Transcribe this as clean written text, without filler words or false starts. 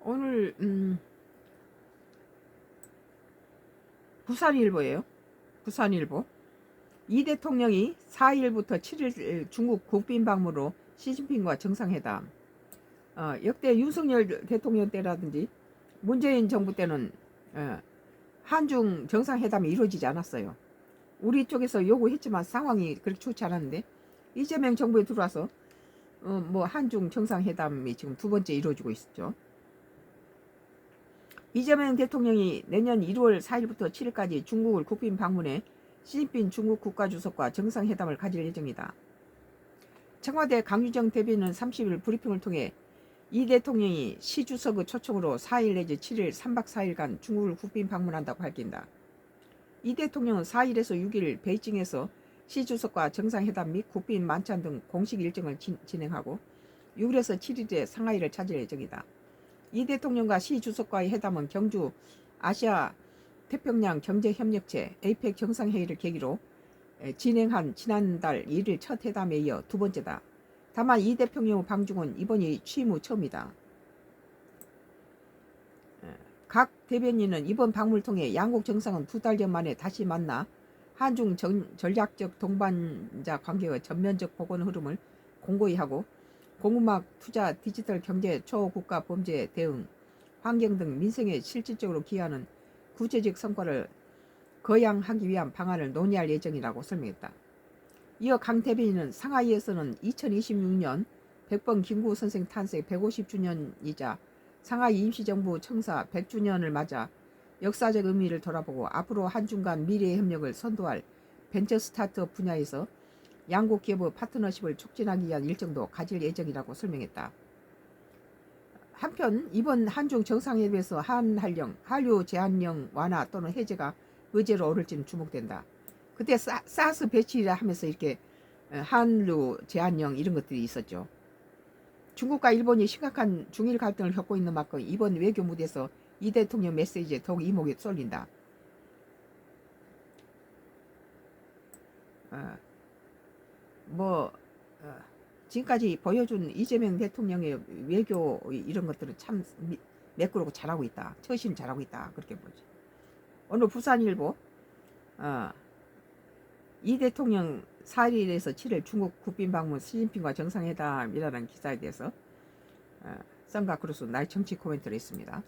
오늘 부산일보예요. 부산일보. 이 대통령이 4일부터 7일 중국 국빈 방문으로 시진핑과 정상회담. 역대 윤석열 대통령 때라든지 문재인 정부 때는 한중 정상회담이 이루어지지 않았어요. 우리 쪽에서 요구했지만 상황이 그렇게 좋지 않았는데 이재명 정부에 들어와서 뭐 한중 정상회담이 지금 두 번째 이루어지고 있죠. 이재명 대통령이 내년 1월 4일부터 7일까지 중국을 국빈 방문해 시진핑 중국 국가주석과 정상회담을 가질 예정이다. 청와대 강유정 대변인은 30일 브리핑을 통해 이 대통령이 시 주석의 초청으로 4일 내지 7일 3박 4일간 중국을 국빈 방문한다고 밝힌다. 이 대통령은 4일에서 6일 베이징에서 시 주석과 정상회담 및 국빈 만찬 등 공식 일정을 진행하고 6일에서 7일에 상하이를 찾을 예정이다. 이 대통령과 시 주석과의 회담은 경주 아시아 태평양 경제협력체 APEC 정상회의를 계기로 진행한 지난달 1일 첫 회담에 이어 두 번째다. 다만 이 대통령 방중은 이번이 취임 후 처음이다. 각 대변인은 이번 방문을 통해 양국 정상은 두 달 전 만에 다시 만나 한중 전략적 동반자 관계의 전면적 복원 흐름을 공고히 하고 공음악, 투자, 디지털 경제, 초국가 범죄 대응, 환경 등 민생에 실질적으로 기여하는 구체적 성과를 거양하기 위한 방안을 논의할 예정이라고 설명했다. 이어 강 대변인은 상하이에서는 2026년 백번 김구 선생 탄생 150주년이자 상하이 임시정부 청사 100주년을 맞아 역사적 의미를 돌아보고 앞으로 한중 간 미래 협력을 선도할 벤처 스타트업 분야에서 양국 기업의 파트너십을 촉진하기 위한 일정도 가질 예정이라고 설명했다. 한편 이번 한중 정상회담에서 한한령, 한류 제한령 완화 또는 해제가 의제로 오를지는 주목된다. 그때 사스 배치라 하면서 이렇게 한류 제한령 이런 것들이 있었죠. 중국과 일본이 심각한 중일 갈등을 겪고 있는 만큼 이번 외교 무대에서 이 대통령 메시지에 더욱 이목이 쏠린다. 지금까지 보여준 이재명 대통령의 외교 이런 것들은 참 매끄럽고 잘하고 있다. 처신 잘하고 있다. 그렇게 보죠. 오늘 부산일보 이 대통령 4일에서 7일 중국 국빈 방문 시진핑과 정상회담이라는 기사에 대해서 썬과 크루스 나의 정치 코멘트를 했습니다.